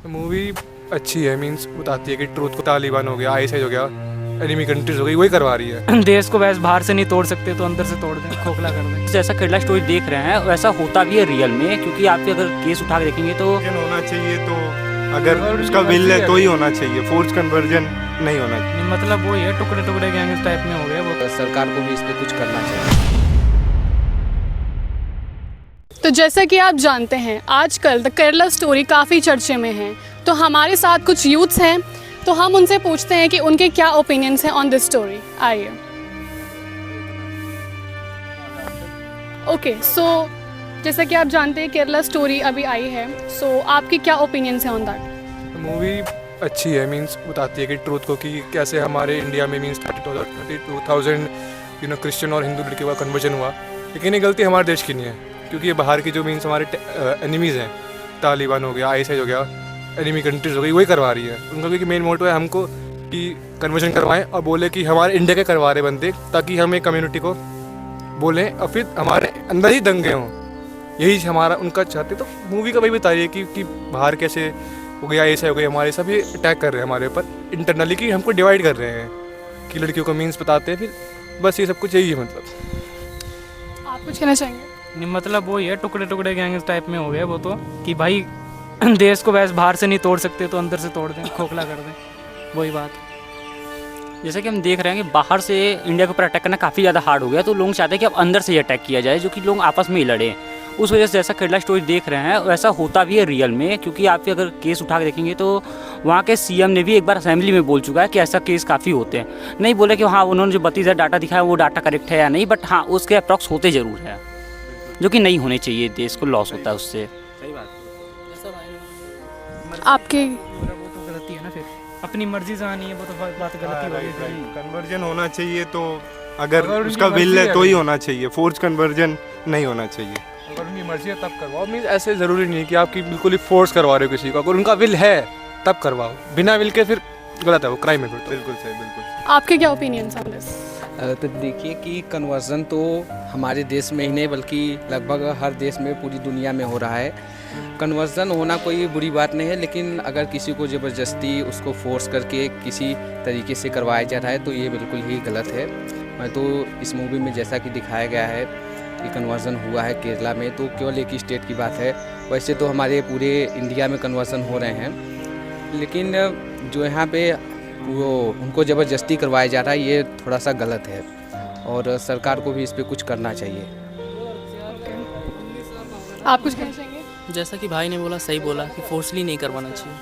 Movie अच्छी है, means बताती है कि ट्रूथ को, तालिबान हो गया, आईएसआई हो गया, एनिमी कंट्रीज हो गई, वही करवा रही है। देश को वैसे बाहर से नहीं तोड़ सकते तो अंदर से तोड़ दें, खोखला कर दें। जैसा केरला स्टोरी देख रहे हैं वैसा होता भी है रियल में, क्योंकि आप अगर केस उठा के देखेंगे तो होना चाहिए, तो अगर उसका विल है तो ही होना चाहिए, फोर्स कन्वर्जन नहीं होना चाहिए। मतलब वो ये टुकड़े टुकड़े गैंग टाइप में हो गए वो। सरकार को भी इस पर कुछ करना चाहिए। तो जैसा कि आप जानते हैं आजकल द केरला स्टोरी काफ़ी चर्चे में है, तो हमारे साथ कुछ यूथ्स हैं, तो हम उनसे पूछते हैं कि उनके क्या ओपिनियंस हैं ऑन दिस स्टोरी। आइए। ओके, सो जैसा कि आप जानते हैं केरला स्टोरी अभी आई है, सो आपके क्या ओपिनियंस हैं ऑन दैट? मूवी अच्छी है, मीन्स बताती है कि ट्रूथ को, कि कैसे हमारे इंडिया में मीन्स 32,000 क्रिश्चियन और हिंदू लड़कियों का कन्वर्जन हुआ। लेकिन ये गलती हमारे देश की नहीं है, क्योंकि ये बाहर की जो मीन्स हमारे एनिमीज़ हैं, तालिबान हो गया, आईएसआई हो गया, एनिमी कंट्रीज हो गई, वही करवा रही है उनका। क्योंकि मेन मोटिव है हमको कि कन्वर्जन करवाएं और बोले कि हमारे इंडिया के करवा रहे बंदे, ताकि हम एक कम्युनिटी को बोलें और फिर हमारे अंदर ही दंगे हों। यही हमारा उनका चाहते। तो मूवी का वही बता रही है कि बाहर कैसे हो गया, ऐसा हो गया, हमारे सब ये अटैक कर रहे हैं हमारे ऊपर इंटरनली, कि हमको डिवाइड कर रहे हैं, कि लड़कियों को मीन्स बताते हैं। फिर बस ये सब कुछ यही है। मतलब आप कुछ कहना चाहेंगे? नहीं, मतलब वो ये टुकड़े टुकड़े गैंग टाइप में हो गए वो, तो कि भाई देश को वैसे बाहर से नहीं तोड़ सकते तो अंदर से तोड़ दें, खोखला कर दें, वही बात। जैसे कि हम देख रहे हैं कि बाहर से इंडिया के ऊपर अटैक करना काफ़ी ज़्यादा हार्ड हो गया, तो लोग चाहते हैं कि अब अंदर से ही अटैक किया जाए, जो कि लोग आपस में ही लड़ें। उस वजह से जैसा केरला स्टोरी देख रहे हैं वैसा होता भी है रियल में, क्योंकि आप अगर केस उठा के देखेंगे तो वहाँ के सीएम ने भी एक बार असेंबली में बोल चुका है कि ऐसा केस काफ़ी होते हैं। नहीं बोले कि हाँ उन्होंने जो 32,000 डाटा दिखाया वो डाटा करेक्ट है या नहीं, बट हाँ उसके अप्रॉक्स होते ज़रूर है, जो कि नहीं होने चाहिए, देश को लॉस होता है उससे। सही बात। आपके वो तो गलती है ना, फिर अपनी मर्जी से आनी है, वो तो बात गलती हो गई। कन्वर्जन होना चाहिए, तो अगर उसका विल है तो ही होना चाहिए, फोर्स कन्वर्जन नहीं होना चाहिए। अगर उनकी मर्जी है तब करवाओ, मीन्स ऐसे ज़रूरी नहीं कि आपकी बिल्कुल ही फोर्स करवा रहे हो किसी को। अगर उनका विल है तब करवाओ, बिना विल के फिर गलत है, वो क्राइम है। फिर बिल्कुल सही, बिल्कुल। आपके क्या ओपिनियंस ऑन दिस? तो देखिए कि कन्वर्जन तो हमारे देश में ही नहीं बल्कि लगभग हर देश में, पूरी दुनिया में हो रहा है। कन्वर्जन होना कोई बुरी बात नहीं है, लेकिन अगर किसी को ज़बरदस्ती उसको फोर्स करके किसी तरीके से करवाया जा रहा है तो ये बिल्कुल ही गलत है। मैं तो इस मूवी में जैसा कि दिखाया गया है कि कन्वर्जन हुआ है केरला में, तो केवल एक स्टेट की बात है। वैसे तो हमारे पूरे इंडिया में कन्वर्जन हो रहे हैं, लेकिन जो यहाँ पे वो उनको ज़बरदस्ती करवाया जा रहा है ये थोड़ा सा गलत है, और सरकार को भी इस पर कुछ करना चाहिए। आप कुछ कहना चाहेंगे? जैसा कि भाई ने बोला, सही बोला कि फोर्सली नहीं करवाना चाहिए।